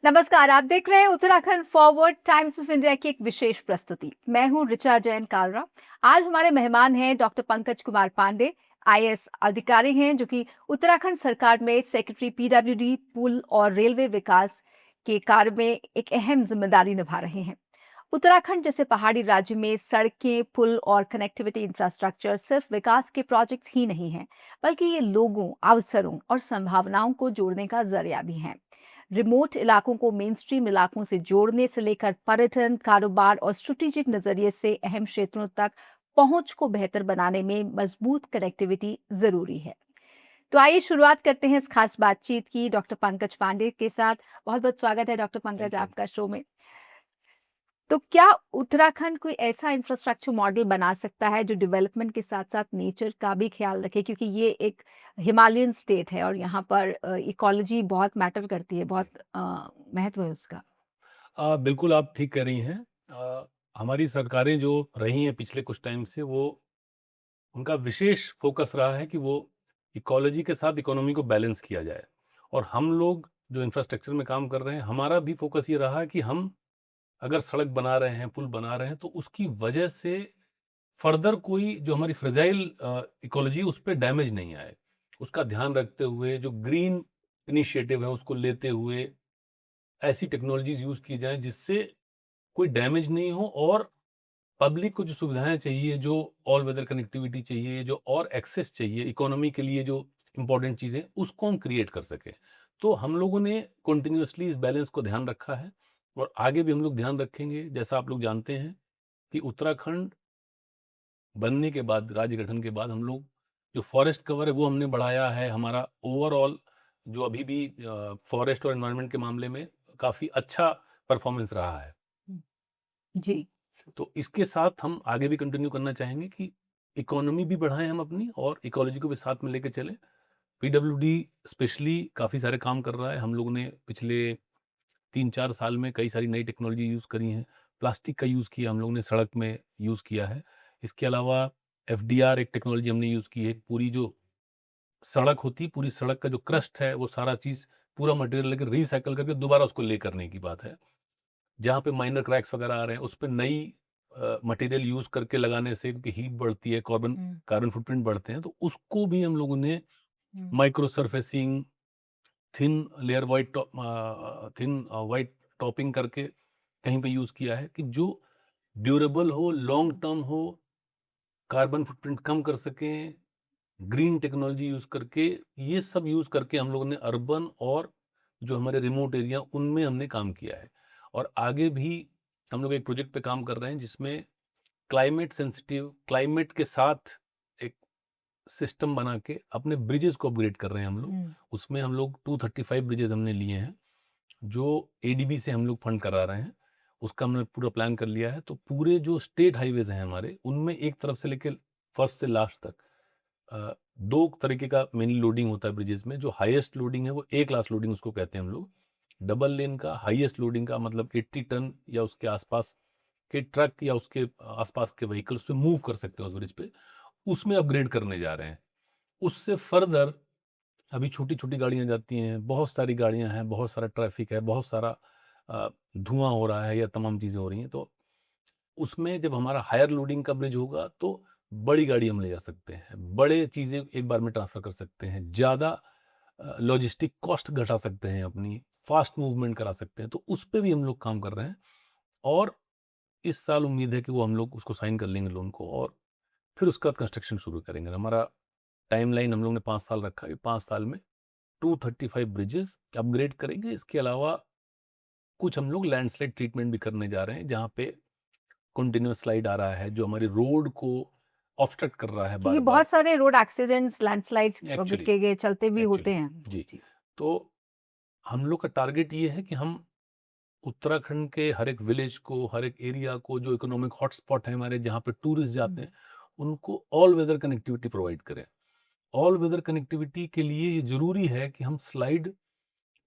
नमस्कार, आप देख रहे हैं Uttarakhand forward times of India की एक विशेष प्रस्तुति। मैं हूं ऋचा जैन कालरा। आज हमारे मेहमान हैं डॉक्टर पंकज कुमार पांडे, आईएएस अधिकारी हैं जो कि उत्तराखंड सरकार में सेक्रेटरी पीडब्ल्यूडी पुल और रेलवे विकास के कार्य में एक अहम जिम्मेदारी निभा रहे हैं। उत्तराखंड जैसे पहाड़ी राज्य में सड़कें, पुल और कनेक्टिविटी इंफ्रास्ट्रक्चर सिर्फ विकास के प्रोजेक्ट्स ही नहीं हैं, बल्कि ये लोगों, अवसरों और संभावनाओं को जोड़ने का जरिया भी हैं। रिमोट इलाकों को मेन स्ट्रीम इलाकों से जोड़ने से लेकर पर्यटन, कारोबार और स्ट्रेटेजिक नजरिए से अहम क्षेत्रों तक पहुंच को बेहतर बनाने में मजबूत कनेक्टिविटी जरूरी है। तो आइए शुरुआत करते हैं इस खास बातचीत की डॉक्टर पंकज पांडे के साथ। बहुत बहुत स्वागत है डॉक्टर पंकज थैंक यू। आपका शो में। तो क्या उत्तराखंड कोई ऐसा इंफ्रास्ट्रक्चर मॉडल बना सकता है जो डेवलपमेंट के साथ साथ नेचर का भी ख्याल रखे, क्योंकि ये एक हिमालयन स्टेट है और यहाँ पर इकोलॉजी बहुत मैटर करती है, बहुत महत्व है उसका। बिल्कुल आप ठीक कह रही हैं। हमारी सरकारें जो रही हैं पिछले कुछ टाइम से वो उनका विशेष फ़ोकस रहा है कि वो इकोलॉजी के साथ इकोनॉमी को बैलेंस किया जाए। और हम लोग जो इंफ्रास्ट्रक्चर में काम कर रहे हैं, हमारा भी फ़ोकस ये रहा है कि हम अगर सड़क बना रहे हैं, पुल बना रहे हैं, तो उसकी वजह से फर्दर कोई जो हमारी फ्रेजाइल इकोलॉजी है, उस पे डैमेज नहीं आए। उसका ध्यान रखते हुए जो ग्रीन इनिशिएटिव है, उसको लेते हुए ऐसी टेक्नोलॉजीज़ यूज़ की जाएँ जिससे कोई डैमेज नहीं हो और पब्लिक को जो सुविधाएँ चाहिए, जो ऑल वेदर कनेक्टिविटी चाहिए, जो और एक्सेस चाहिए, इकोनॉमी के लिए जो इम्पोर्टेंट चीज़ें, उसको हम क्रिएट कर सकें। तो हम लोगों ने कंटीन्यूअसली इस बैलेंस को ध्यान रखा है और आगे भी हम लोग ध्यान रखेंगे। जैसा आप लोग जानते हैं कि उत्तराखंड बनने के बाद, राज्य गठन के बाद हम लोग जो फॉरेस्ट कवर है, वो हमने बढ़ाया है। हमारा ओवरऑल जो अभी भी फॉरेस्ट और एनवायरनमेंट के मामले में काफ़ी अच्छा परफॉर्मेंस रहा है। जी। तो इसके साथ हम आगे भी कंटिन्यू करना चाहेंगे कि इकोनॉमी भी बढ़ाएँ हम अपनी और इकोलॉजी को भी साथ में लेके चलें। पीडब्ल्यूडी स्पेशली काफ़ी सारे काम कर रहा है। हम लोगों ने पिछले 3-4 साल में कई सारी नई टेक्नोलॉजी यूज़ करी हैं। प्लास्टिक का यूज़ किया हम लोगों ने, सड़क में यूज़ किया है। इसके अलावा एफडीआर एक टेक्नोलॉजी हमने यूज़ की है। पूरी जो सड़क होती है, पूरी सड़क का जो क्रस्ट है, वो सारा चीज़ पूरा मटेरियल लेके रिसाइकिल करके दोबारा उसको ले करने की बात है। जहाँ पे माइनर क्रैक्स वगैरह आ रहे हैं, उस पे नई मटेरियल यूज़ करके लगाने से क्योंकि हीट बढ़ती है, कार्बन हम्म, कार्बन फुटप्रिंट बढ़ते हैं, तो उसको भी हम लोगों ने hmm, micro surfacing, thin layer thin white topping करके कहीं पे यूज़ किया है कि जो ड्यूरेबल हो, लॉन्ग टर्म हो, कार्बन फुटप्रिंट कम कर सकें, ग्रीन टेक्नोलॉजी यूज़ करके, ये सब यूज़ करके हम लोगों ने अर्बन और जो हमारे रिमोट एरिया उनमें हमने काम किया है। और आगे भी हम लोग एक प्रोजेक्ट पे काम कर रहे हैं जिसमें क्लाइमेट सेंसिटिव, क्लाइमेट के साथ एक सिस्टम बना के अपने ब्रिजेस को अपग्रेड कर रहे हैं हम लोग। हम्म, उसमें हम लोग 235 ब्रिजेस हमने लिए हैं, जो एडीबी से हम लोग फंड करा रहे हैं। उसका हमने पूरा प्लान कर लिया है। तो पूरे जो स्टेट हाईवेज़ हैं हमारे, उनमें एक तरफ से लेके फर्स्ट से लास्ट तक 2 तरीके का मेनली लोडिंग होता है ब्रिजेस में। जो हाईएस्ट लोडिंग है वो ए क्लास लोडिंग उसको कहते हैं हम लोग। डबल लेन का हाईएस्ट लोडिंग का मतलब 80 टन या उसके आसपास के ट्रक या उसके आसपास के व्हीकल उसपे मूव कर सकते हैं उस ब्रिज पे। उसमें अपग्रेड करने जा रहे हैं। उससे फर्दर अभी छोटी-छोटी गाड़ियाँ जाती हैं, बहुत सारी गाड़ियाँ हैं, बहुत सारा ट्रैफ़िक है, बहुत सारा धुआँ हो रहा है या तमाम चीज़ें हो रही हैं। तो उसमें जब हमारा हायर लोडिंग का ब्रिज होगा तो बड़ी गाड़ी हम ले जा सकते हैं, बड़े चीज़ें एक बार में ट्रांसफ़र कर सकते हैं, ज़्यादा लॉजिस्टिक कॉस्ट घटा सकते हैं अपनी, फ़ास्ट मूवमेंट करा सकते हैं, तो उस पे भी हम लोग काम कर रहे हैं। और इस साल उम्मीद है कि वो हम लोग उसको साइन कर लेंगे लोन को और फिर उसके बाद कंस्ट्रक्शन शुरू करेंगे। हमारा टाइमलाइन हम लोग ने 5 साल रखा है, 5 साल में 235 ब्रिजेज़ अपग्रेड करेंगे। इसके अलावा कुछ हम लोग लैंडस्लाइड ट्रीटमेंट भी करने जा रहे हैं, जहाँ पे कंटीन्यूअस स्लाइड आ रहा है, जो हमारी रोड को ऑब्स्ट्रक्ट कर रहा है क्योंकि बार-बार। बहुत सारे रोड एक्सीडेंट्स, लैंडस्लाइड्स एक्चुअली के चलते भी होते एक्चुअली हैं। जी। जी। तो हम लोग का टारगेट ये है कि हम उत्तराखंड के हर एक विलेज को, हर एक एरिया को, जो इकोनॉमिक हॉटस्पॉट है हमारे, जहाँ पे टूरिस्ट जाते हम्म, हैं, उनको ऑल वेदर कनेक्टिविटी प्रोवाइड करें। ऑल वेदर कनेक्टिविटी के लिए ये ज़रूरी है कि हम स्लाइड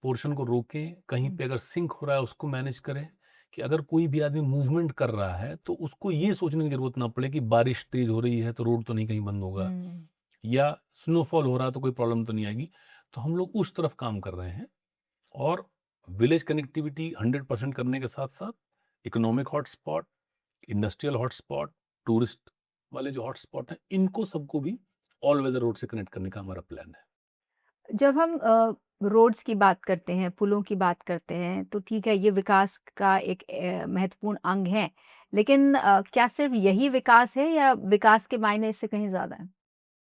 पोर्शन को रोकें, कहीं हम्म, पे अगर सिंक हो रहा है उसको मैनेज करें, कि अगर कोई भी आदमी मूवमेंट कर रहा है तो उसको ये सोचने की ज़रूरत ना पड़े कि बारिश तेज़ हो रही है तो रोड तो नहीं कहीं बंद होगा हम्म, या स्नोफॉल हो रहा है तो कोई प्रॉब्लम तो नहीं आएगी। तो हम लोग उस तरफ काम कर रहे हैं और विलेज कनेक्टिविटी 100% करने के साथ-साथ economic hotspot, industrial hotspot, tourist वाले जो हॉटस्पॉट हैं, इनको सबको भी ऑल वेदर रोड से कनेक्ट करने का हमारा प्लान है। जब हम रोड्स की बात करते हैं, पुलों की बात करते हैं, तो ठीक है, ये विकास का एक महत्वपूर्ण अंग है। लेकिन क्या सिर्फ़ यही विकास है या विकास के मायने इससे कहीं ज़्यादा हैं?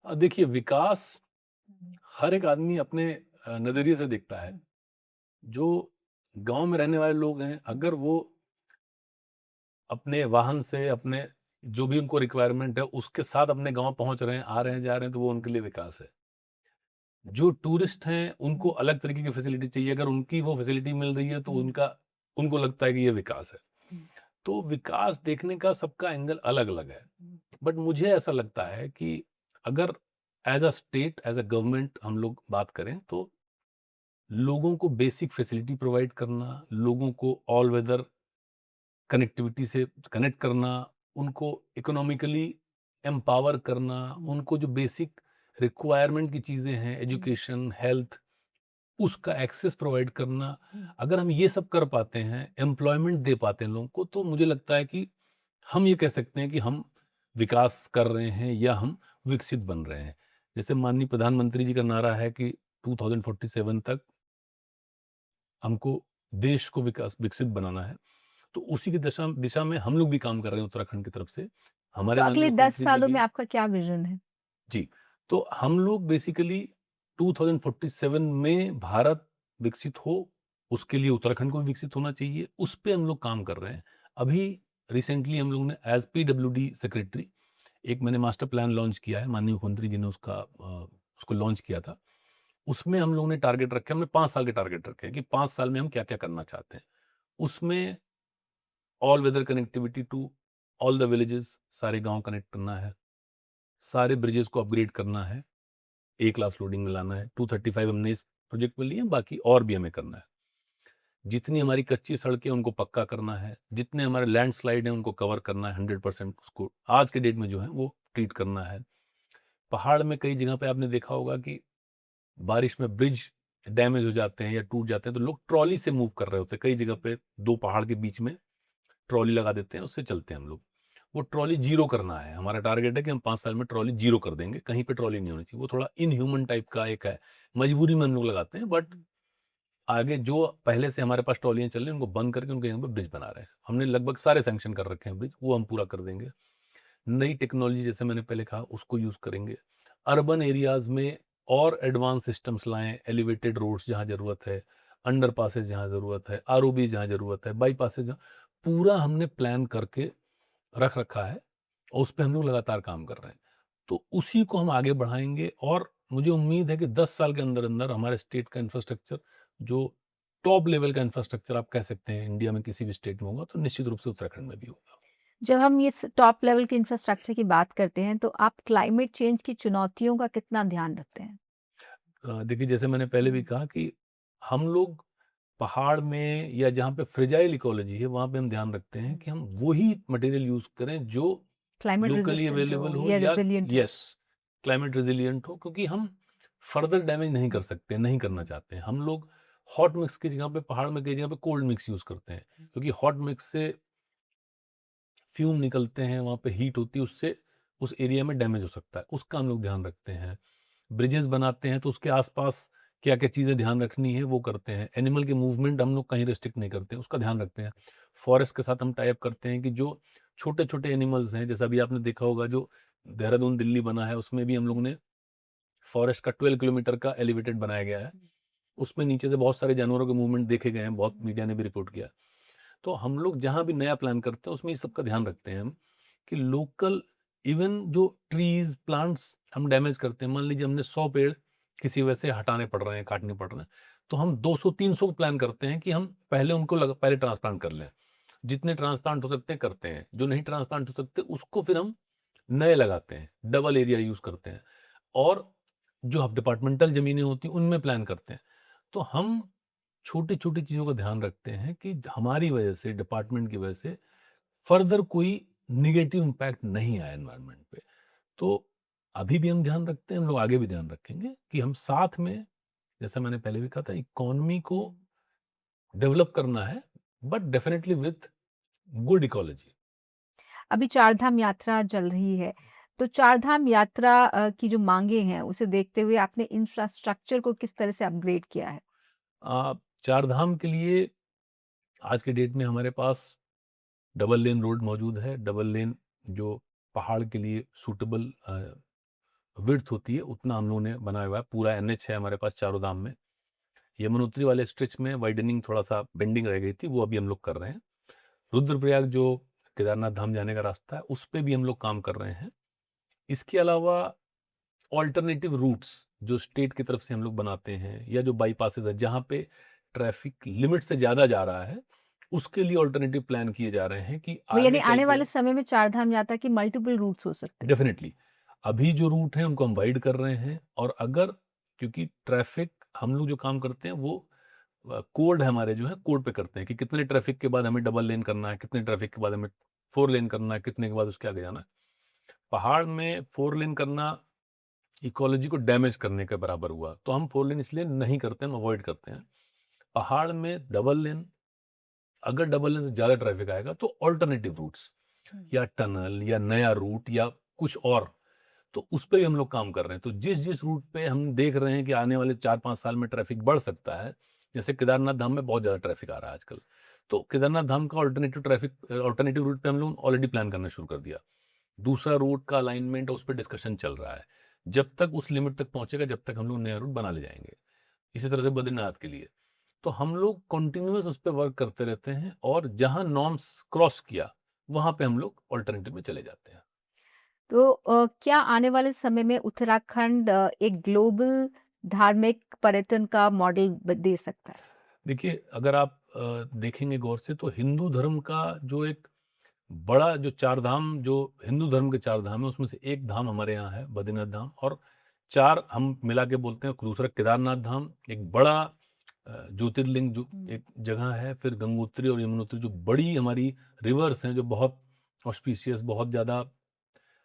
देखिए विकास हुँ। हर एक आदमी अपने नज़रिए से देखता है। जो गाँव में रहने वाले लोग हैं, अगर वो अपने वाहन से, अपने जो भी उनको रिक्वायरमेंट है, उसके साथ अपने गाँव पहुँच रहे हैं, आ रहे हैं, जा रहे हैं, तो वो उनके लिए विकास है। जो टूरिस्ट हैं, उनको अलग तरीके की फैसिलिटी चाहिए, अगर उनकी वो फैसिलिटी मिल रही है, तो उनको लगता है कि ये विकास है। तो विकास देखने का सबका एंगल अलग-अलग है। बट मुझे ऐसा लगता है कि अगर as a state, as a government हम लोग बात करें, तो लोगों को बेसिक फैसिलिटी प्रोवाइड करना, लोगों को ऑल वेदर कनेक्टिविटी से कनेक्ट करना, उनको इकोनॉमिकली एम्पावर करना, उनको जो बेसिक रिक्वायरमेंट की चीज़ें हैं, एजुकेशन, हेल्थ, उसका एक्सेस प्रोवाइड करना, अगर हम ये सब कर पाते हैं, एम्प्लॉयमेंट दे पाते हैं लोगों को, तो मुझे लगता है कि हम ये कह सकते हैं कि हम विकास कर रहे हैं या हम विकसित बन रहे हैं। जैसे माननीय प्रधानमंत्री जी का नारा है कि 2047 तक हमको देश को विकसित बनाना है। तो उसी की दिशा दिशा में हम लोग भी काम कर रहे हैं उत्तराखंड की तरफ से। हमारे तो माननीय अगले 10 मुख्यमंत्री जी सालों में भी आपका क्या विज़न है? जी, तो हम लोग बेसिकली 2047 में भारत विकसित हो, उसके लिए उत्तराखंड को भी विकसित होना चाहिए, उस पे हम लोग काम कर रहे हैं। अभी रिसेंटली हम लोगों ने एज़ पीडब्ल्यूडी सेक्रेटरी एक मैंने मास्टर प्लान लॉन्च किया है, माननीय मुख्यमंत्री जी ने उसको लॉन्च किया था। उसमें हम लोगों ने टारगेट रखे, हमने 5 साल के टारगेट रखे हैं कि 5 साल में हम क्या-क्या करना चाहते हैं। उसमें all weather connectivity to all the villages, सारे गाँव कनेक्ट करना है, सारे ब्रिजेस को अपग्रेड करना है, ए क्लास लोडिंग में लाना है, 235 हमने इस प्रोजेक्ट में लिए हैं, बाकी और भी हमें करना है। जितनी हमारी कच्ची सड़कें हैं, उनको पक्का करना है, जितने हमारे लैंडस्लाइड हैं, उनको कवर करना है 100% उसको आज के डेट में जो है वो ट्रीट करना है। पहाड़ में कई जगह पे आपने देखा होगा कि बारिश में ब्रिज डैमेज हो जाते हैं या टूट जाते हैं, तो लोग ट्रॉली से मूव कर रहे होते हैं। कई जगह पे 2 पहाड़ के बीच में ट्रॉली लगा देते हैं, उससे चलते हैं हम लोग। वो ट्रॉली ज़ीरो करना है, हमारा टारगेट है कि हम 5 साल में ट्रॉली ज़ीरो कर देंगे, कहीं पे ट्रॉली नहीं होनी चाहिए। वो थोड़ा इनह्यूमन टाइप का एक है, मजबूरी में हम लोग लगाते हैं, बट आगे जो पहले से हमारे पास ट्रॉलियाँ चल रही हैं, उनको बंद करके उनके यहाँ पे ब्रिज बना रहे हैं। हमने लगभग सारे सैंक्शन कर रखे हैं ब्रिज, वो हम पूरा कर देंगे। नई टेक्नोलॉजी जैसे मैंने पहले कहा, उसको यूज़ करेंगे। अर्बन एरियाज़ में और एडवांस सिस्टम्स लाएँ, एलिवेटेड रोड्स जहाँ ज़रूरत है, अंडरपासेस जहाँ ज़रूरत है, आरओबी जहाँ ज़रूरत है, बाईपासेस जहाँ पूरा हमने प्लान करके रख रखा है और उस पे हम लोग लगातार काम कर रहे हैं। तो उसी को हम आगे बढ़ाएँगे और मुझे उम्मीद है कि 10 साल के अंदर-अंदर हमारे स्टेट का इंफ्रास्ट्रक्चर जो टॉप लेवल का इंफ्रास्ट्रक्चर आप कह सकते हैं इंडिया में किसी भी स्टेट में होगा, तो निश्चित रूप से उत्तराखंड में भी होगा। जब हम इस टॉप लेवल के इंफ्रास्ट्रक्चर की बात करते हैं, तो आप क्लाइमेट चेंज की चुनौतियों का कितना ध्यान रखते हैं? देखिए जैसे मैंने पहले भी कहा कि हम लोग पहाड़ में या जहाँ पे फ्रेजाइल इकोलॉजी है, वहाँ पे हम ध्यान रखते हैं कि हम वही मटेरियल यूज़ करें जो क्लाइमेट लोकली रेजिस्टेंट अवेलेबल हो हो या या रेज़िलिएंट हो? यस, क्लाइमेट रेज़िलिएंट हो क्योंकि हम फर्दर डैमेज नहीं कर सकते, नहीं करना चाहते हैं। हम लोग हॉट मिक्स की जगह पे पहाड़ में कई जगह पे कोल्ड मिक्स यूज़ करते हैं, क्योंकि हॉट मिक्स से फ्यूम निकलते हैं, वहाँ पे हीट होती है, उससे उस एरिया में डैमेज हो सकता है, उसका हम लोग ध्यान रखते हैं। ब्रिजेस बनाते हैं तो उसके आस-पास क्या-क्या चीज़ें ध्यान रखनी है वो करते हैं। एनिमल के मूवमेंट हम लोग कहीं रिस्ट्रिक्ट नहीं करते, उसका ध्यान रखते हैं। फॉरेस्ट के साथ हम टाई अप करते हैं कि जो छोटे-छोटे एनिमल्स हैं, जैसा अभी आपने देखा होगा जो देहरादून दिल्ली बना है, उसमें भी हम लोगों ने फॉरेस्ट का 12 किलोमीटर का एलिवेटेड बनाया गया है। उसमें नीचे से बहुत सारे जानवरों के मूवमेंट देखे गए हैं, बहुत मीडिया ने भी रिपोर्ट किया। तो हम लोग जहाँ भी नया प्लान करते हैं उसमें इस सब का ध्यान रखते हैं हम कि लोकल इवन जो ट्रीज प्लांट्स हम डैमेज करते हैं, मान लीजिए हमने 100 पेड़ किसी वजह से हटाने पड़ रहे हैं, काटने पड़ रहे हैं, तो हम 200-300 को प्लान करते हैं कि हम पहले उनको पहले ट्रांसप्लांट कर लें। जितने ट्रांसप्लांट हो सकते हैं करते हैं, जो नहीं ट्रांसप्लांट हो सकते उसको फिर हम नए लगाते हैं, डबल एरिया यूज करते हैं और जो अब डिपार्टमेंटल ज़मीनें होती हैं, उनमें प्लान करते हैं। तो हम छोटी-छोटी चीज़ों का ध्यान रखते हैं कि हमारी वजह से, डिपार्टमेंट की वजह से फर्दर कोई नेगेटिव इम्पैक्ट नहीं आए एनवायरनमेंट पे। तो अभी भी हम ध्यान रखते हैं, हम लोग आगे भी ध्यान रखेंगे कि हम साथ में, जैसा मैंने पहले भी कहा था, इकोनॉमी को डेवलप करना है, but definitely with good ecology. अभी चारधाम यात्रा चल रही है, तो चारधाम यात्रा की जो माँगे हैं, उसे देखते हुए आपने इंफ्रास्ट्रक्चर को किस तरह से अपग्रेड किया है? चार धाम के लिए आज के डेट में हमारे पास डबल लेन रोड मौजूद है। डबल लेन जो पहाड़ के लिए सूटेबल विड्थ होती है, उतना हम लोगों ने बनाया हुआ है। पूरा एनएच है हमारे पास चारों धाम में। यमुनोत्री वाले स्ट्रेच में वाइडनिंग थोड़ा-सा बेंडिंग रह गई थी, वो अभी हम लोग कर रहे हैं। रुद्रप्रयाग जो केदारनाथ धाम जाने का रास्ता है, उस पे भी हम लोग काम कर रहे हैं। इसके अलावा अल्टरनेटिव रूट्स जो स्टेट की तरफ से हम लोग बनाते हैं, या जो बाईपासेस है जहाँ पे ट्रैफिक लिमिट से ज़्यादा जा रहा है, उसके लिए अल्टरनेटिव प्लान किए जा रहे हैं कि वो यानी आगे चल आने के वाले समय में चारधाम यात्रा के मल्टीपल रूट्स हो सकते हैं। डेफिनेटली अभी जो रूट हैं उनको हम वाइड कर रहे हैं। और अगर, क्योंकि ट्रैफिक हम लोग जो काम करते हैं वो कोड हमारे जो है कोड पे करते हैं कि कितने ट्रैफिक के बाद हमें डबल लेन करना है, कितने ट्रैफिक के बाद हमें 4 लेन करना है, कितने के बाद उसके आगे जाना है। पहाड़ में 4 लेन करना इकोलॉजी को डैमेज करने के बराबर हुआ, तो हम 4 लेन इसलिए नहीं करते, हम अवॉइड करते हैं। पहाड़ में डबल लेन, अगर डबल लेन से ज़्यादा ट्रैफिक आएगा तो अल्टरनेटिव रूट्स या टनल या नया रूट या कुछ और, तो उस पे भी हम लोग काम कर रहे हैं। तो जिस-जिस रूट पे हम देख रहे हैं कि आने वाले 4-5 साल में ट्रैफिक बढ़ सकता है, जैसे केदारनाथ धाम में बहुत ज़्यादा ट्रैफिक आ रहा है आजकल, तो केदारनाथ धाम का अल्टरनेटिव रूट पे हम लोग ऑलरेडी प्लान करना शुरू कर दिया। दूसरा रूट का अलाइनमेंट उस पे डिस्कशन चल रहा है। जब तक उस लिमिट तक पहुँचेगा, जब तक हम लोग नया रूट बना ले जाएँगे। इसी तरह से बद्रीनाथ के लिए। तो हम लोग कंटीन्यूअस उस पे वर्क करते रहते हैं, और जहाँ नॉर्म्स क्रॉस किया, वहाँ पे हम लोग अल्टरनेटिव में चले जाते हैं। तो क्या आने वाले समय में उत्तराखंड एक ग्लोबल धार्मिक पर्यटन का मॉडल दे सकता है? देखिए, अगर आप देखेंगे गौर से, तो हिंदू धर्म का जो एक बड़ा जो 4 धाम, जो हिंदू धर्म के 4 धाम है, उसमें से एक धाम हमारे यहाँ है, बद्रीनाथ धाम, और 4 हम मिला के बोलते हैं। दूसरा केदारनाथ धाम, एक बड़ा ज्योतिर्लिंग जो एक जगह है। फिर गंगोत्री और यमुनोत्री जो बड़ी हमारी रिवर्स हैं, जो बहुत ऑस्पिशियस, बहुत ज़्यादा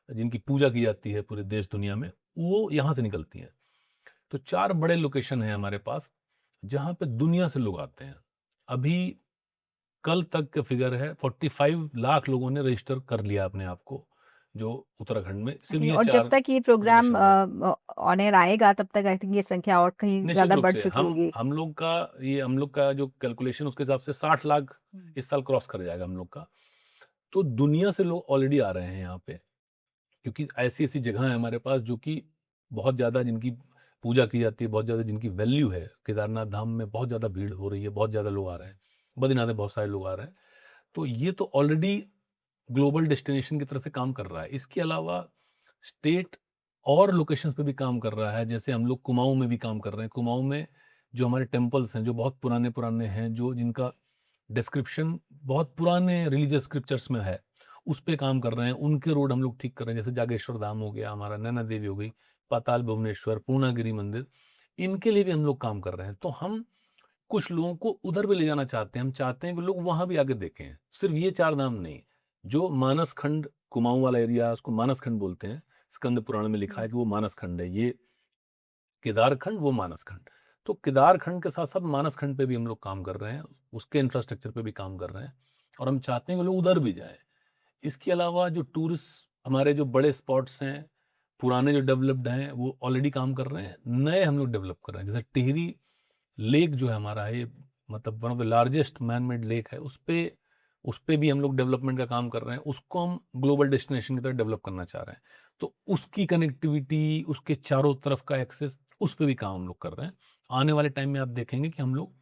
जिनकी पूजा की जाती है पूरे देश दुनिया में, वो यहाँ से निकलती हैं। तो 4 बड़े लोकेशन हैं हमारे पास, जहाँ पे दुनिया से लोग आते हैं। अभी कल तक का फिगर है 45 लाख लोगों ने रजिस्टर कर लिया अपने आप को, जो उत्तराखंड में सिर्फ़ ओके, ये और जब 4 तक ये प्रोग्राम लोकेशन पे। ऑन एयर आएगा तब तक आई थिंक ये संख्या और कहीं निश्चित ज़्यादा रूप बढ़ से चुकी होगी। हम लोग का जो कैलकुलेशन, उसके हिसाब से 60 लाख हुँ। इस साल क्रॉस कर जाएगा हम लोग का। तो दुनिया से लोग ऑलरेडी आ रहे हैं यहाँ पे, क्योंकि ऐसी-ऐसी जगह है हमारे पास जो कि बहुत ज़्यादा जिनकी पूजा की जाती है, बहुत ज़्यादा जिनकी वैल्यू है। केदारनाथ धाम में बहुत ज़्यादा भीड़ हो रही है, बहुत ज़्यादा लोग आ रहे हैं। बद्रीनाथ में बहुत सारे लोग आ रहे हैं। तो ये तो ऑलरेडी ग्लोबल डेस्टिनेशन की तरह से काम कर रहा है। इसके अलावा स्टेट और लोकेशंस पे भी काम कर रहा है। जैसे हम लोग कुमाऊँ में भी काम कर रहे हैं। कुमाऊँ में जो हमारे टेम्पल्स हैं, जो बहुत पुराने-पुराने हैं, जो जिनका डिस्क्रिप्शन बहुत पुराने रिलीजियस स्क्रिप्चर्स में है, उस पे काम कर रहे हैं। उनके रोड हम लोग ठीक कर रहे हैं। जैसे जागेश्वर धाम हो गया हमारा, नैना देवी हो गई, पाताल भुवनेश्वर, पूर्णागिरि मंदिर, इनके लिए भी हम लोग काम कर रहे हैं। तो हम कुछ लोगों को उधर भी ले जाना चाहते हैं। हम चाहते हैं कि लोग वहाँ भी आके देखें। सिर्फ़ ये 4 धाम नहीं, जो मानस खंड कुमाऊँ वाला एरिया, उसको मानस खंड बोलते हैं। स्कंद पुराण में लिखा है कि वो मानस खंड है। ये केदार खंड, वो मानस खंड। तो केदार खंड के साथ-साथ मानस खंड पे भी हम लोग काम कर रहे हैं। उसके इंफ्रास्ट्रक्चर पे भी काम कर रहे हैं, और हम चाहते हैं कि लोग उधर भी जाएँ। इसके अलावा जो टूरिस्ट हमारे जो बड़े स्पॉट्स हैं, पुराने जो डेवलप्ड हैं, वो ऑलरेडी काम कर रहे हैं। नए हम लोग डेवलप कर रहे हैं। जैसे टिहरी लेक जो है हमारा, ये मतलब one of the largest man made lake है। उस पे भी हम लोग डेवलपमेंट का काम कर रहे हैं। उसको हम ग्लोबल डेस्टिनेशन की तरह डेवलप करना चाह रहे हैं। तो उसकी कनेक्टिविटी, उसके चारों तरफ का एक्सेस, उस पे भी काम हम लोग कर रहे हैं। आने वाले टाइम में आप देखेंगे कि हम लोग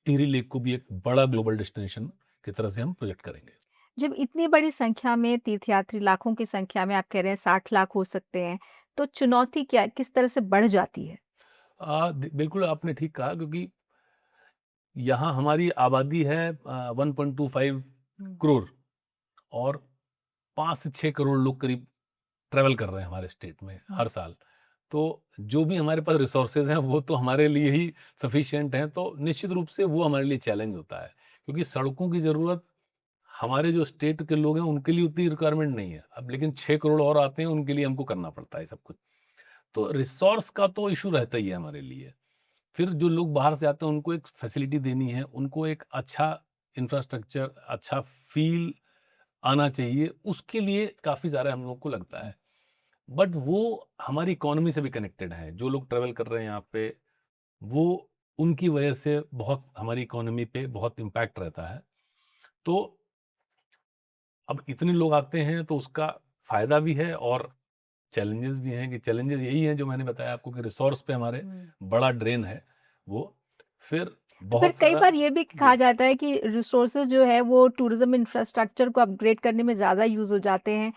टिहरी लेक को भी एक बड़ा ग्लोबल डेस्टिनेशन की तरह से हम प्रोजेक्ट करेंगे। जब इतनी बड़ी संख्या में तीर्थयात्री लाखों की संख्या में आप कह रहे हैं 60 लाख हो सकते हैं, तो चुनौती क्या किस तरह से बढ़ जाती है? बिल्कुल आपने ठीक कहा, क्योंकि यहाँ हमारी आबादी है 1.25 हुँ। करोड़, और 5 से 6 करोड़ लोग करीब ट्रैवल कर रहे हैं हमारे स्टेट में हुँ। हर साल। तो जो भी हमारे पास रिसोर्सेज़ हैं, वो तो हमारे लिए ही सफिशिएंट हैं। तो निश्चित रूप से वो हमारे लिए चैलेंज होता है, क्योंकि सड़कों की ज़रूरत हमारे जो स्टेट के लोग हैं उनके लिए उतनी रिक्वायरमेंट नहीं है। अब लेकिन 6 करोड़ और आते हैं, उनके लिए हमको करना पड़ता है सब कुछ। तो रिसोर्स का तो इश्यू रहता ही है हमारे लिए। फिर जो लोग बाहर से आते हैं उनको एक फैसिलिटी देनी है, उनको एक अच्छा इंफ्रास्ट्रक्चर, अच्छा फ़ील आना चाहिए, उसके लिए काफ़ी सारा हम लोग को लगता है। बट वो हमारी इकोनॉमी से भी कनेक्टेड है। जो लोग ट्रैवल कर रहे हैं यहाँ पे, वो उनकी वजह से बहुत हमारी इकोनॉमी पे बहुत इम्पैक्ट रहता है। तो अब इतने लोग आते हैं तो उसका फ़ायदा भी है और चैलेंजेस भी हैं, कि चैलेंजेस यही हैं जो मैंने बताया आपको, कि रिसोर्स पे हमारे बड़ा ड्रेन है वो। फिर तो फिर बहुत कई सारा बार ये भी कहा जी। जाता है कि रिसोर्सेज जो है वो टूरिज्म इंफ्रास्ट्रक्चर को अपग्रेड करने में ज़्यादा यूज़ हो जाते हैं,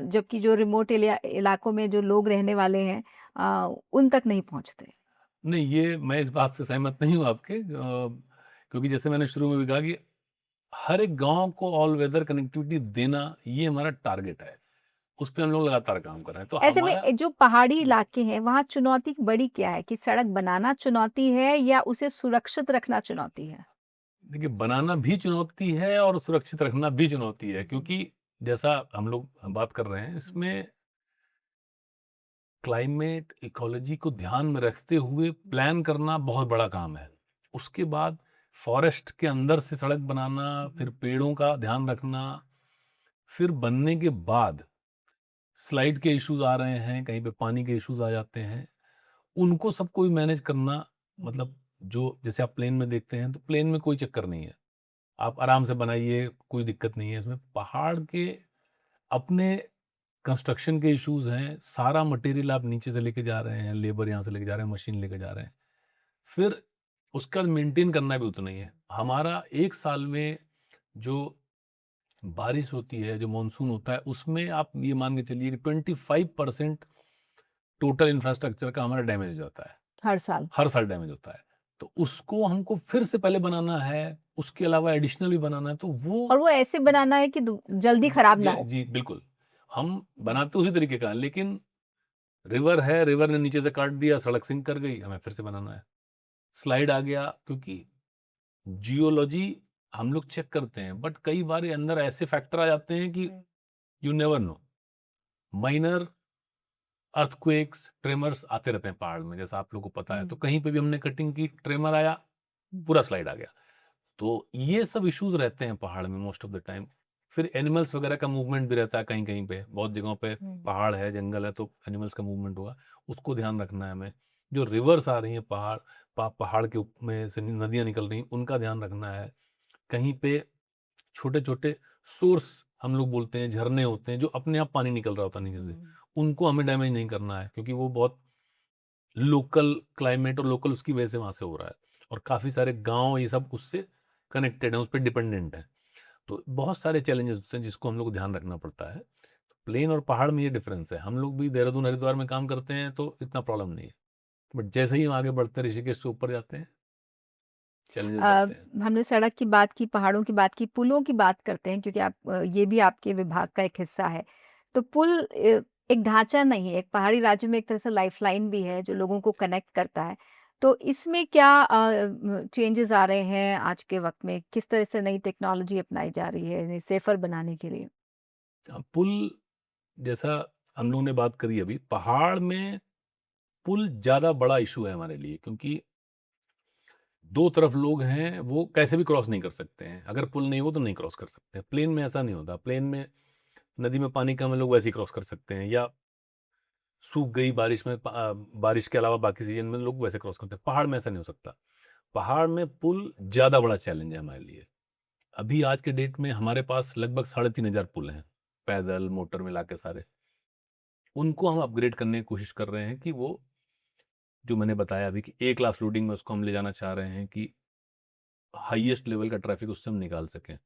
जबकि जो रिमोट इलाकों में जो लोग रहने वाले हैं उन तक नहीं पहुंचते। नहीं, ये मैं इस बात से सहमत नहीं हूँ आपके, क्योंकि जैसे मैंने शुरू में भी कहा कि हर एक गाँव को ऑल वेदर कनेक्टिविटी देना, ये हमारा टारगेट है। उस पे हम लोग लगातार काम कर रहे हैं। तो ऐसे में हमारा जो पहाड़ी जी। इलाके हैं वहाँ चुनौती बड़ी क्या है, कि सड़क बनाना चुनौती है या उसे सुरक्षित रखना चुनौती है? देखिए, बनाना भी चुनौती है और सुरक्षित रखना भी चुनौती है, क्योंकि जैसा हम लोग बात कर रहे हैं, इसमें क्लाइमेट, इकोलॉजी को ध्यान में रखते हुए प्लान करना बहुत बड़ा काम है। उसके बाद फॉरेस्ट के अंदर से सड़क बनाना, फिर पेड़ों का ध्यान रखना, फिर बनने के बाद स्लाइड के इश्यूज़ आ रहे हैं, कहीं पे पानी के इश्यूज़ आ जाते हैं। उनको सबको भी मैनेज करना, मतलब जो जैसे आप प्लेन में देखते हैं, तो प्लेन में कोई चक्कर नहीं है। आप आराम से बनाइए, कोई दिक्कत नहीं है इसमें। पहाड़ के अपने कंस्ट्रक्शन के इश्यूज़ हैं, सारा मटेरियल आप नीचे से लेके जा रहे हैं, लेबर यहाँ से लेके जा रहे हैं, मशीन लेके जा रहे हैं। फिर उसका मेंटेन करना भी उतना ही है। हमारा 1 साल में जो बारिश होती है, जो मानसून होता है, उसमें आप ये मान के चलिए कि 25% टोटल इंफ्रास्ट्रक्चर का हमारा डैमेज हो जाता है। हर साल। हर साल डैमेज होता है। तो उसको हमको फिर से पहले बनाना है, उसके अलावा एडिशनल भी बनाना है, तो वो और वो ऐसे बनाना है कि जल्दी खराब ना ज हो। जी, बिल्कुल। हम बनाते उसी तरीके का हैं, लेकिन रिवर है, रिवर ने नीचे से काट दिया, सड़क सिंक कर गई, हमें फिर से बनाना है। स्लाइड आ गया, क्योंकि जियोलॉजी हम लोग चेक करते हैं, बट कई बार ये अंदर ऐसे फैक्टर आ जाते हैं कि you never know. Minor earthquakes, tremors आते रहते हैं पहाड़ में, जैसा आप लोगों को पता है। तो कहीं पे भी हमने कटिंग की, ट्रेमर आया, पूरा स्लाइड आ गया। तो ये सब इश्यूज़ रहते हैं पहाड़ में मोस्ट ऑफ द टाइम। फिर एनिमल्स वगैरह का मूवमेंट भी रहता है कहीं-कहीं पे। बहुत जगहों पे पहाड़ है, जंगल है, तो एनिमल्स का मूवमेंट होगा, उसको ध्यान रखना है हमें। जो रिवर्स आ रही हैं पहाड़ के में से नदियाँ निकल रही हैं, उनका ध्यान रखना है। कहीं पे छोटे-छोटे सोर्स हम लोग बोलते हैं, झरने होते हैं, जो अपने आप पानी निकल रहा होता है नीचे से, उनको हमें डैमेज नहीं करना है, क्योंकि वो बहुत लोकल क्लाइमेट और लोकल उसकी वजह से वहाँ से हो रहा है। और काफ़ी सारे गाँव ये सब उससे कनेक्टेड हैं, उस पे डिपेंडेंट हैं। तो बहुत सारे चैलेंजेस होते हैं जिसको हम लोग को ध्यान रखना पड़ता है। प्लेन और पहाड़ में ये डिफरेंस है। हम लोग भी देहरादून, हरिद्वार में काम करते हैं तो इतना प्रॉब्लम नहीं है। बट जैसे ही हम आगे बढ़ते हैं, ऋषिकेश से ऊपर जाते हैं, चैलेंजेस अ, बढ़ते हैं। हमने सड़क की बात की, पहाड़ों की बात की, पुलों की बात करते हैं क्योंकि ये भी आपके विभाग का एक हिस्सा है। तो पुल एक ढांचा नहीं है, एक पहाड़ी राज्य में एक तरह से लाइफलाइन भी है जो लोगों को कनेक्ट करता है। तो इसमें क्या चेंजेस आ रहे हैं आज के वक़्त में? किस तरह से नई टेक्नोलॉजी अपनाई जा रही है इन्हें सेफ़र बनाने के लिए? पुल जैसा हम लोगों ने बात करी अभी, पहाड़ में पुल ज़्यादा बड़ा इश्यू है हमारे लिए, क्योंकि 2 तरफ लोग हैं, वो कैसे भी क्रॉस नहीं कर सकते हैं। अगर पुल नहीं हो तो नहीं क्रॉस कर सकते। प्लेन में ऐसा नहीं होता। प्लेन में नदी में पानी कम है, लोग वैसे ही क्रॉस कर सकते हैं, या सूख गई बारिश में बारिश के अलावा बाकी सीज़न में लोग वैसे क्रॉस करते हैं। पहाड़ में ऐसा नहीं हो सकता। पहाड़ में पुल ज़्यादा बड़ा चैलेंज है हमारे लिए। अभी आज के डेट में हमारे पास लगभग 3500 पुल हैं, पैदल, मोटर मिला के सारे। उनको हम अपग्रेड करने की कोशिश कर रहे हैं, कि वो जो मैंने बताया अभी, कि ए क्लास लोडिंग में उसको हम ले जाना चाह रहे हैं, कि हाईएस्ट लेवल का ट्रैफ़िक उससे हम निकाल सकें।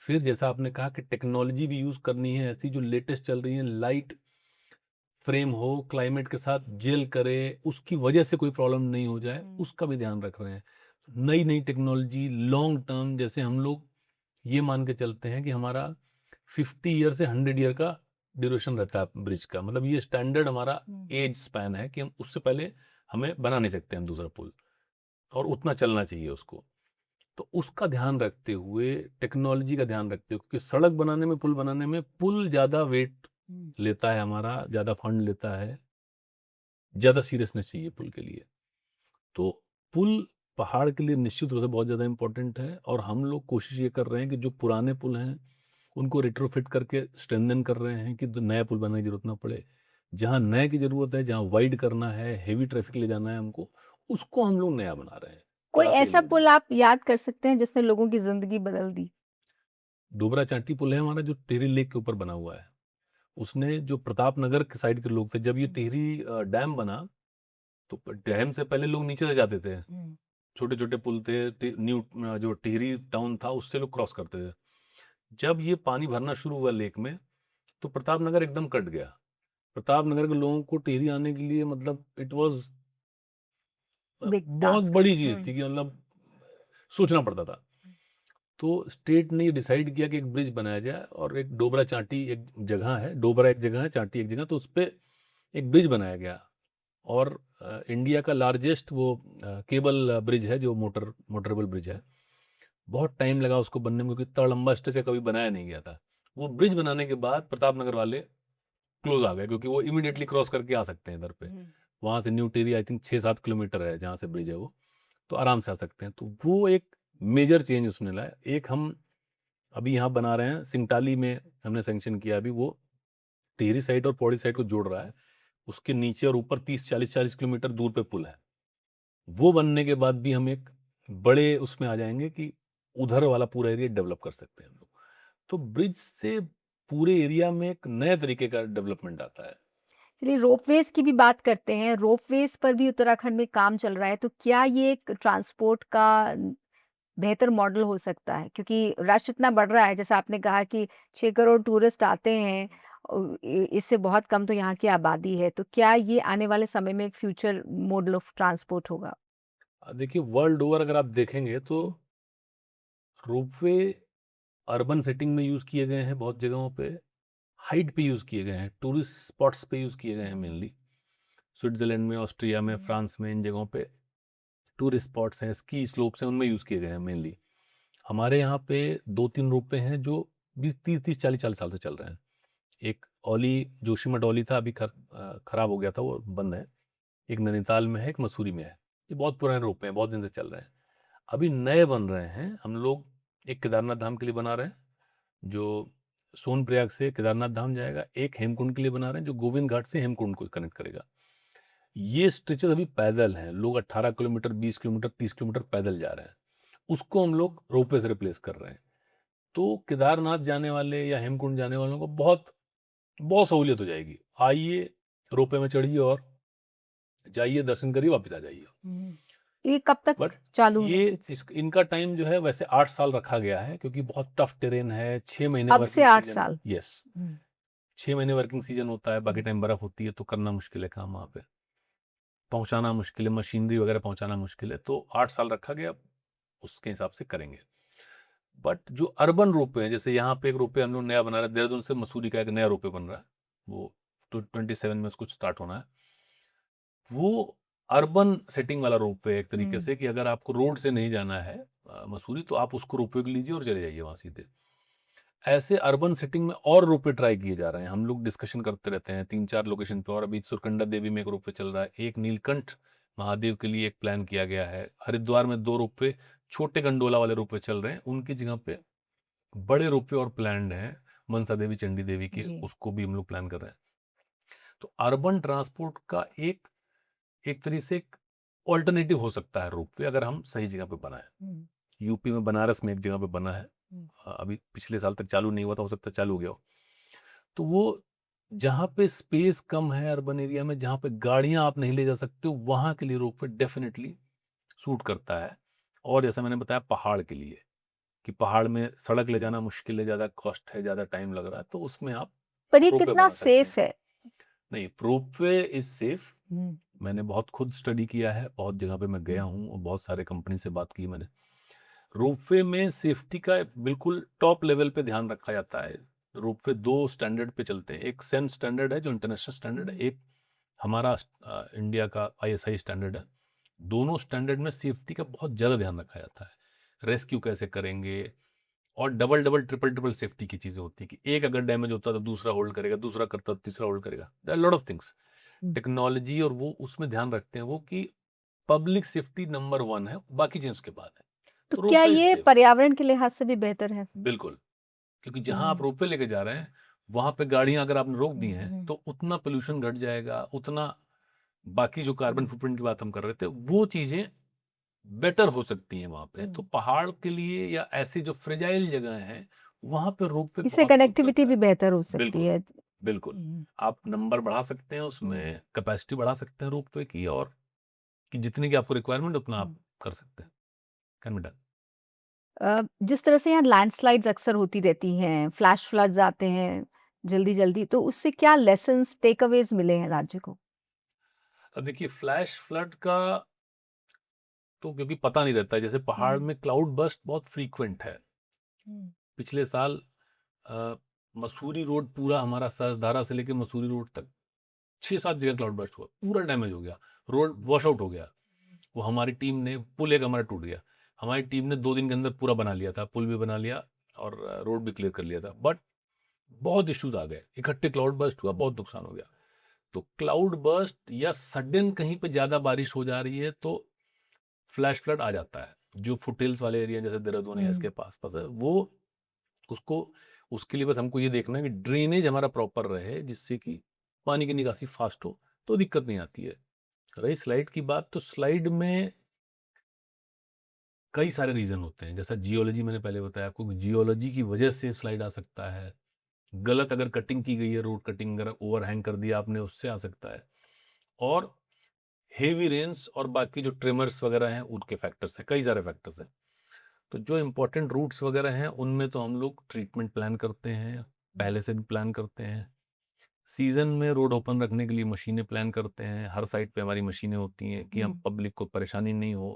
फिर जैसा आपने कहा कि टेक्नोलॉजी भी यूज़ करनी है, ऐसी जो लेटेस्ट चल रही है, लाइट फ्रेम हो, क्लाइमेट के साथ जेल करे, उसकी वजह से कोई प्रॉब्लम नहीं हो जाए, उसका भी ध्यान रख रहे हैं। नई-नई टेक्नोलॉजी लॉन्ग टर्म, जैसे हम लोग ये मान के चलते हैं कि हमारा 50 ईयर से 100 ईयर का ड्यूरेशन रहता है ब्रिज का। मतलब ये स्टैंडर्ड हमारा एज स्पैन है, कि हम उससे पहले हमें बना नहीं सकते हम दूसरा पुल, और उतना चलना चाहिए उसको। तो उसका ध्यान रखते हुए, टेक्नोलॉजी का ध्यान रखते हुए, क्योंकि सड़क बनाने में, पुल बनाने में, पुल ज़्यादा वेट लेता है हमारा, ज़्यादा फंड लेता है, ज़्यादा सीरियसनेस चाहिए पुल के लिए। तो पुल पहाड़ के लिए निश्चित रूप से बहुत ज़्यादा इम्पोर्टेंट है और हम लोग कोशिश ये कर रहे हैं कि जो पुराने पुल हैं, उनको रेट्रोफिट करके स्ट्रेंथन कर रहे हैं कि नया पुल बनाने की ज़रूरत ना पड़े। जहाँ नए की ज़रूरत है, जहाँ वाइड करना है, हेवी ट्रैफ़िक ले जाना है हमको, उसको हम लोग नया बना रहे हैं, कोई क्लास ए ऐसा ले रहे पुल हैं। आप याद कर सकते हैं जिसने लोगों की ज़िंदगी बदल दी? डोबरा चांटी पुल है हमारा जो टिहरी लेक के ऊपर बना हुआ है। उसने जो प्रताप नगर के साइड के लोग थे, जब ये टिहरी डैम बना, तो डैम से पहले लोग नीचे से जाते थे। हुँ। छोटे-छोटे पुल थे, जो टिहरी टाउन था, उससे लोग क्रॉस करते थे। जब ये पानी भरना शुरू हुआ लेक में, तो प्रताप नगर एकदम कट गया। प्रताप नगर के लोगों को टिहरी आने के लिए मतलब इट वाज़ बिग बहुत टास्क। बड़ी चीज़ हुँ। थी कि मतलब सोचना पड़ता था। तो स्टेट ने ये डिसाइड किया कि एक ब्रिज बनाया जाए और एक डोबरा चांटी एक जगह है, डोबरा एक जगह है, चांटी एक जगह, तो उसपे एक ब्रिज बनाया गया और इंडिया का लार्जेस्ट वो केबल ब्रिज है जो मोटरेबल ब्रिज है। बहुत टाइम लगा उसको बनने में क्योंकि इतना लंबा स्ट्रेच कभी बनाया नहीं गया था। वो ब्रिज बनाने के बाद प्रतापनगर वाले क्लोज़ आ गए क्योंकि वो इमीडिएटली क्रॉस करके आ सकते हैं इधर पे। हुँ। वहाँ से new Tehri I think 6-7 kilometre है जहाँ से ब्रिज है वो, तो आराम से आ सकते हैं। तो वो एक मेजर चेंज उसने लाया। एक हम अभी यहाँ बना रहे हैं, सिंगटाली में हमने सैंक्शन किया अभी वो टिहरी साइड और पौड़ी साइड को जोड़ रहा है। उसके नीचे और ऊपर 30, 40 किलोमीटर दूर पे पुल है। वो बनने के बाद भी हम एक बड़े उसमें आ जाएँगे कि उधर वाला पूरा एरिया डेवलप कर सकते हैं हम लोग। तो ब्रिज से पूरे एरिया में एक नए तरीके का डेवलपमेंट आता है। चलिए रोपवेज़ की भी बात करते हैं। रोपवेज़ पर भी उत्तराखंड में काम चल रहा है, तो क्या ये एक ट्रांसपोर्ट का बेहतर मॉडल हो सकता है? क्योंकि रश इतना बढ़ रहा है, जैसा आपने कहा कि 6 करोड़ टूरिस्ट आते हैं इससे बहुत कम तो यहाँ की आबादी है। तो क्या ये आने वाले समय में एक फ्यूचर मोड ऑफ ट्रांसपोर्ट होगा? देखिए वर्ल्ड ओवर अगर आप देखेंगे तो रोपवे अर्बन सेटिंग में यूज़ किए गए हैं बहुत जगहों पे, हाइट पे यूज़ किए गए हैं, टूरिस्ट स्पॉट्स पे यूज़ किए गए हैं मेनली। स्विट्ज़रलैंड में, ऑस्ट्रिया में, फ्रांस में इन जगहों पे टूरिस्ट स्पॉट्स हैं, स्की स्लोप्स हैं, उनमें यूज़ किए गए हैं मेनली। हमारे यहाँ पे 2-3 रोपवे हैं जो 20-30, 40-40 साल से चल रहे हैं। एक ओली जोशीमठ ओली था अभी खराब हो गया था वो बंद है। एक नैनीताल में है, एक मसूरी में है। ये बहुत पुराने रोपवे हैं, बहुत दिन से चल रहे हैं। अभी नए बन रहे हैं, हम लोग एक केदारनाथ धाम के लिए बना रहे हैं, जो सोनप्रयाग से केदारनाथ धाम जाएगा। एक हेमकुंड के लिए बना रहे हैं, जो गोविंद घाट से हेमकुंड को कनेक्ट करेगा। ये स्ट्रेचेज़ अभी पैदल हैं, लोग 18 किलोमीटर, 20 किलोमीटर, 30 किलोमीटर पैदल जा रहे हैं। उसको हम लोग रोपवे से रिप्लेस कर रहे हैं। तो केदारनाथ जाने वाले या हेमकुंड जाने वालों को बहुत बहुत सहूलियत हो जाएगी। आइए, रोपवे में चढ़िए और जाइए, दर्शन करिए, वापस आ जाइए। हुँ। ये कब तक बट चालू होने ये की इनका टाइम जो है वैसे 8 साल रखा गया है क्योंकि बहुत टफ टेरेन है, 6 महीने अब से वर्किंग 8 सीज़न है। साल? यस, हुँ। 6 महीने वर्किंग सीज़न होता है, बाकी टाइम बर्फ़ होती है तो करना मुश्किल है काम वहाँ पे। पहुँचाना मुश्किल है, मशीनरी वगैरह पहुँचाना मुश्किल है, तो 8 साल रखा गया, उसके हिसाब से करेंगे। बट जो अर्बन रोपवे हैं, जैसे यहाँ पे एक रोपवे हम लोग नया बना रहे हैं, देहरादून से मसूरी का एक नया रोपवे बन रहा है, वो 27 में उसको स्टार्ट होना है। वो अर्बन सेटिंग वाला रोपवे है एक तरीके हुँ। से कि अगर आपको रोड से नहीं जाना है मसूरी, तो आप उसको रोपवे को लीजिए और चले जाइए वहाँ सीधे। ऐसे अर्बन सेटिंग में और रोपवे ट्राई किए जा रहे हैं, हम लोग डिस्कशन करते रहते हैं 3-4 लोकेशन पे और अभी सुरकंडा देवी में एक रोपवे चल रहा है, एक नीलकंठ महादेव के लिए एक प्लान किया गया है, हरिद्वार में 2 रोपवे, छोटे गंडोला वाले रोपवे चल रहे हैं, उनकी जगह पे बड़े रोपवे और प्लान्ड हैं, मनसा देवी, चंडी देवी के, जी। उसको भी हम लोग प्लान कर रहे हैं। तो अर्बन ट्रांसपोर्ट का एक एक तरीके से एक ऑल्टरनेटिव हो सकता है रोपवे अगर हम सही जगह पे बनाएं। हुँ। यूपी में बनारस में एक जगह पे बना है, हुँ। अभी पिछले साल तक चालू नहीं हुआ था, हो सकता है चालू हो गया हो। तो वो जहाँ पे स्पेस कम है अर्बन एरिया में, जहाँ पे गाड़ियाँ आप नहीं ले जा सकते हो, वहाँ के लिए रोपवे डेफिनेटली सूट करता है। और जैसा मैंने बताया पहाड़ के लिए कि पहाड़ में सड़क ले जाना मुश्किल है, ज़्यादा कॉस्ट है, ज़्यादा टाइम लग रहा है, तो उसमें आप पर ये रोपवे कितना बना सकते हैं। सेफ है? नहीं, रोपवे इज़ सेफ। हुँ। मैंने बहुत खुद स्टडी किया है, बहुत जगह पे मैं गया हुँ। हूँ और बहुत सारे कंपनी से बात की मैंने। रोपवे में सेफ्टी का बिल्कुल टॉप लेवल पे ध्यान रखा जाता है। रोपवे 2 स्टैंडर्ड पे चलते हैं। एक सेम स्टैंडर्ड है जो इंटरनेशनल स्टैंडर्ड है, हुँ। एक हमारा इंडिया का आईएसआई स्टैंडर्ड है। दोनों स्टैंडर्ड में सेफ्टी का बहुत ज़्यादा ध्यान रखा जाता है। रेस्क्यू कैसे करेंगे और डबल-डबल, ट्रिपल-ट्रिपल सेफ्टी की चीज़ें होती हैं कि एक अगर डैमेज होता है तो दूसरा होल्ड करेगा, दूसरा करता तो तीसरा होल्ड करेगा। There are lot of things. Hmm. Technology और वो उसमें ध्यान रखते हैं वो कि पब्लिक सेफ्टी नंबर 1 है, बाकी चीज़ उसके बाद है। तो तो क्या रोपवे इज़ ये सेफ। पर्यावरण के लिहाज से भी बेहतर है? बिल्कुल, क्योंकि जहाँ आप हुँ, रोपवे लेके जा रहे हैं, वहाँ पे गाड़ियाँ अगर आपने रोक दी हुँ, हैं, हुँ, तो उतना पॉल्यूशन घट जाएगा, उतना बाकी जो कार्बन हुँ, फुटप्रिंट की बात हम कर रहे थे, वो चीज़ें बेटर हो सकती हैं वहाँ पे। तो हुँ। पहाड़ के लिए या ऐसी जो फ्रेजाइल जगह हैं, वहाँ पे रोपवे इससे बहुत सूट कनेक्टिविटी करता भी है। बेहतर हो सकती बिल्कुल, है। बिल्कुल। हुँ, आप नंबर बढ़ा सकते हैं हुँ, उसमें, कैपेसिटी बढ़ा सकते हैं रोपवे की, और कि जितनी की आपको रिक्वायरमेंट उतना आप हुँ। कर सकते हैं। Can be done. जिस तरह से यहाँ लैंडस्लाइड्स अक्सर होती रहती हैं, फ्लैश फ्लड्स आते हैं जल्दी-जल्दी, तो उससे क्या लेसन्स, टेकअवेज़ मिले हैं राज्य को? अब देखिए फ्लैश फ्लड का तो क्योंकि पता नहीं रहता है, जैसे पहाड़ हुँ, में क्लाउड बर्स्ट बहुत फ्रीक्वेंट है। हुँ, पिछले साल अ, मसूरी रोड पूरा हमारा सहस्त्रधारा से लेके मसूरी रोड तक 6-7 जगह क्लाउड बर्स्ट हुआ, पूरा डैमेज हो गया, रोड वॉश आउट हो गया। वो हमारी टीम ने, पुल एक हमारा टूट गया। हमारी टीम ने 2 दिन के अंदर पूरा बना लिया था, पुल भी बना लिया और रोड भी क्लियर कर लिया था। बट बहुत इश्यूज़ आ गए, इकट्ठे क्लाउड बर्स्ट हुआ, बहुत नुकसान हो गया। तो क्लाउड बर्स्ट या सडन कहीं पे ज़्यादा बारिश हो जा रही है तो फ्लैश फ्लड आ जाता है। जो फुटहिल्स वाले एरिया जैसे देहरादून या हुँ। इसके पास-पास है, वो उसको उसके लिए बस हमको ये देखना है कि ड्रेनेज हमारा प्रॉपर रहे, जिससे कि पानी की निकासी फास्ट हो, तो दिक्कत नहीं आती है। रही स्लाइड की बात, तो स्लाइड में कई सारे रीज़न होते हैं। जैसा जियोलॉजी मैंने पहले बताया आपको कि जियोलॉजी की वजह से स्लाइड आ सकता है। गलत अगर कटिंग की गई है, रोड कटिंग अगर ओवरहैंग कर दिया आपने, उससे आ सकता है। और हेवी रेन्स और बाकी जो ट्रिमर्स वगैरह हैं, उनके फैक्टर्स हैं, कई सारे फैक्टर्स हैं। तो जो इम्पोर्टेंट रूट्स वगैरह हैं, उनमें तो हम लोग ट्रीटमेंट प्लान करते हैं, पहले से भी प्लान करते हैं। सीज़न में रोड ओपन रखने के लिए मशीनें प्लान करते हैं, हर साइड पे हमारी मशीनें होती हैं कि हम हुँ। पब्लिक को परेशानी नहीं हो,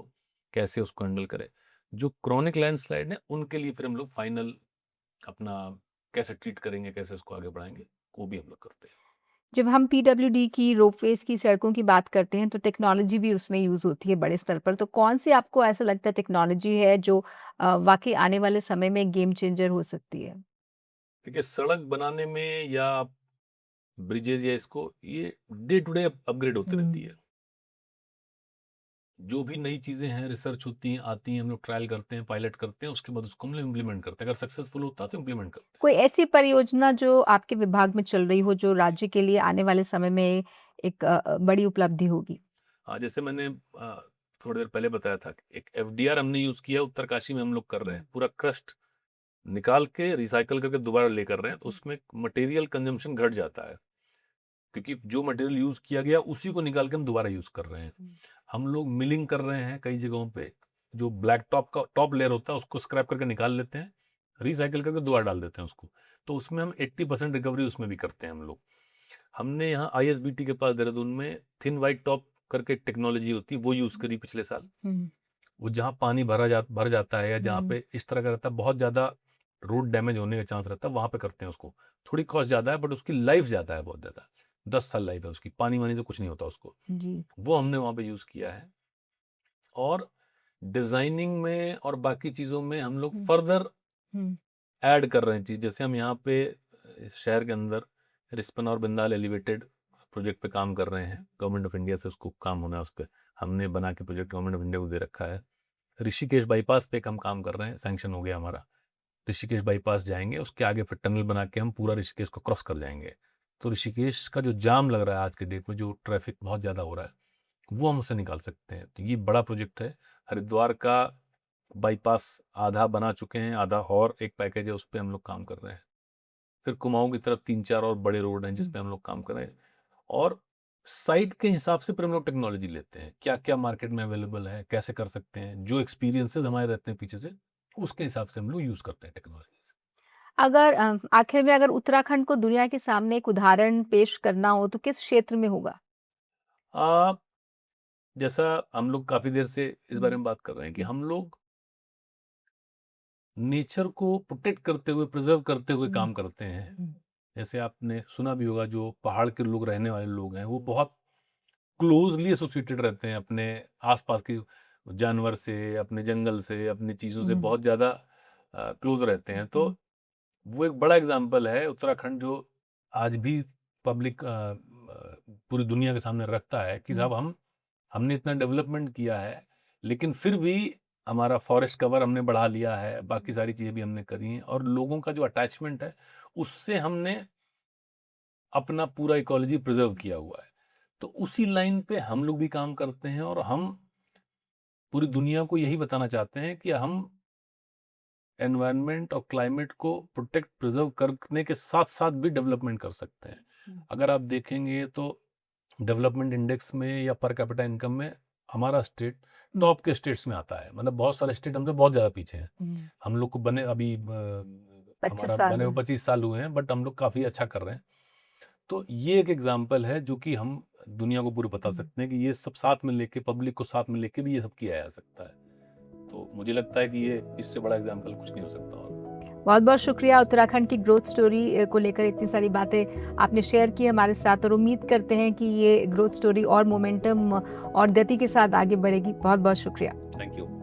कैसे उसको हैंडल करें। जो क्रॉनिक लैंडस्लाइड है, उनके लिए फिर हम लोग फाइनल अपना कैसे ट्रीट करेंगे, कैसे उसको आगे बढ़ाएँगे, वो भी हम लोग करते हैं। जब हम पीडब्ल्यूडी की, रोपवेज़ की, सड़कों की बात करते हैं, तो टेक्नोलॉजी भी उसमें यूज़ होती है बड़े स्तर पर। तो कौन-सी आपको ऐसा लगता है टेक्नोलॉजी है जो वाक़ई आने वाले समय में गेम चेंजर हो सकती है? देखिए, सड़क बनाने में या ब्रिजेज़ या इसको, ये डे टू डे अपग्रेड होती रहती हुँ। है। जो भी नई चीज़ें हैं, रिसर्च होती हैं, आती हैं, हम लोग ट्रायल करते हैं, पायलट करते हैं, उसके बाद उसको हम लोग इम्प्लीमेंट करते हैं। अगर सक्सेसफुल होता है तो इम्प्लीमेंट करते हैं। कोई ऐसी परियोजना जो आपके विभाग में चल रही हो, जो राज्य के लिए आने वाले समय में एक बड़ी उपलब्धि होगी? हाँ, जैसे मैंने थोड़ी देर पहले बताया था कि एक एफडीआर हमने यूज़ किया, उत्तरकाशी में हम लोग कर रहे हैं। हुँ, पूरा क्रस्ट निकाल के रिसाइकल करके दोबारा लेकर रहे हैं, तो हुँ, उसमें मटेरियल कंज़म्पशन घट जाता है। क्योंकि जो मटेरियल यूज़ किया गया, उसी को निकाल के हम दोबारा यूज़ कर रहे हैं। हुँ, हम लोग मिलिंग कर रहे हैं कई जगहों पे, जो ब्लैक टॉप का टॉप लेयर होता है, उसको स्क्रैप करके निकाल लेते हैं, रिसाइकिल करके दोबारा डाल देते हैं उसको। तो उसमें हम 80% रिकवरी उसमें भी करते हैं हम लोग। हमने यहाँ आईएसबीटी के पास देहरादून में थिन व्हाइट टॉप करके टेक्नोलॉजी होती है, वो यूज़ करी पिछले साल। हुँ, वो जहाँ पानी भर जाता है या जहाँ हुँ, पे इस तरह का रहता है, बहुत ज़्यादा रोड डैमेज होने का चांस रहता है, वहाँ पे करते हैं उसको। थोड़ी कॉस्ट ज़्यादा है, बट उसकी लाइफ ज़्यादा है, बहुत ज़्यादा। 10 साल लाइफ है उसकी, पानी-वानी से कुछ नहीं होता उसको। जी। वो हमने वहाँ पे यूज़ किया है। और डिज़ाइनिंग में और बाकी चीज़ों में हम लोग हुँ, फर्दर हुँ, ऐड कर रहे हैं चीज़। जैसे हम यहाँ पे इस शहर के अंदर रिस्पना और बिंदाल एलिवेटेड प्रोजेक्ट पे काम कर रहे हैं। गवर्नमेंट ऑफ इंडिया से उसको काम होना है उस पे। हमने बना के प्रोजेक्ट गवर्नमेंट ऑफ इंडिया को दे रखा है। ऋषिकेश बाईपास पे एक हम काम कर रहे हैं, सैंक्शन हो गया हमारा। ऋषिकेश बाईपास जाएँगे, उसके आगे फिर टनल बना के हम पूरा ऋषिकेश को क्रॉस कर जाएँगे। तो ऋषिकेश का जो जाम लग रहा है आज के डेट में, जो ट्रैफ़िक बहुत ज़्यादा हो रहा है, वो हम उससे निकाल सकते हैं। तो ये बड़ा प्रोजेक्ट है। हरिद्वार का बाईपास आधा बना चुके हैं, आधा और एक पैकेज है, उस पे हम लोग काम कर रहे हैं। फिर कुमाऊँ की तरफ 3-4 और बड़े रोड हैं जिस हुँ। पे हम लोग काम कर रहे हैं। और साइट के हिसाब से फिर हम लोग टेक्नोलॉजी लेते हैं। क्या-क्या मार्केट में अवेलेबल है, कैसे कर सकते हैं, जो एक्सपीरियंसेस हमारे रहते हैं पीछे से, उसके हिसाब से हम लोग यूज़ करते हैं टेक्नोलॉजीज़। अगर आखिर में अगर उत्तराखंड को दुनिया के सामने एक उदाहरण पेश करना हो, तो किस क्षेत्र में होगा? अ, जैसा हम लोग काफ़ी देर से इस हुँ, बारे में बात कर रहे हैं कि हुँ, हम लोग नेचर को प्रोटेक्ट करते हुए, प्रिज़र्व करते हुए हुँ, काम करते हैं। हुँ, जैसे आपने सुना भी होगा, जो पहाड़ के लोग रहने वाले लोग हैं, वो बहुत क्लोज़ली एसोसिएटेड रहते हैं अपने आस-पास के जानवर से, अपने जंगल से, अपनी चीज़ों से हुँ, बहुत ज़्यादा क्लोज़ रहते हैं। तो हुँ, वो एक बड़ा एग्ज़ाम्पल है उत्तराखंड, जो आज भी पब्लिक पूरी दुनिया के सामने रखता है कि हुँ, साहब हम हमने इतना डेवलपमेंट किया है, लेकिन फिर भी हमारा फॉरेस्ट कवर हमने बढ़ा लिया है, बाकी सारी चीज़ें भी हमने करी हैं और लोगों का जो अटैचमेंट है, उससे हमने अपना पूरा इकोलॉजी प्रिज़र्व किया हुआ है। तो उसी लाइन पे हम लोग भी काम करते हैं और हम पूरी दुनिया को यही बताना चाहते हैं कि हम एनवायरनमेंट और क्लाइमेट को प्रोटेक्ट प्रिजर्व करने के साथ-साथ भी डेवलपमेंट कर सकते हैं। अगर आप देखेंगे तो डेवलपमेंट इंडेक्स में या पर कैपिटा इनकम में हमारा स्टेट टॉप के स्टेट्स में आता है। मतलब बहुत सारे स्टेट हमसे बहुत ज़्यादा पीछे हैं। हम लोग को बने अभी 25 हमारा साल बने हुए। हुए 25 साल हुए हैं, बट हम लोग काफ़ी अच्छा कर रहे हैं। तो ये एक एग्ज़ाम्पल है जो कि हम दुनिया को पूरी बता सकते हैं कि ये सब साथ में लेके, पब्लिक को साथ में लेके भी ये सब किया जा सकता है। तो मुझे लगता है कि ये इससे बड़ा एग्ज़ाम्पल कुछ नहीं हो सकता और। बहुत-बहुत शुक्रिया उत्तराखंड की ग्रोथ स्टोरी को लेकर इतनी सारी बातें आपने शेयर की हमारे साथ और उम्मीद करते हैं कि ये ग्रोथ स्टोरी और मोमेंटम और गति के साथ आगे बढ़ेगी। बहुत-बहुत शुक्रिया। Thank you.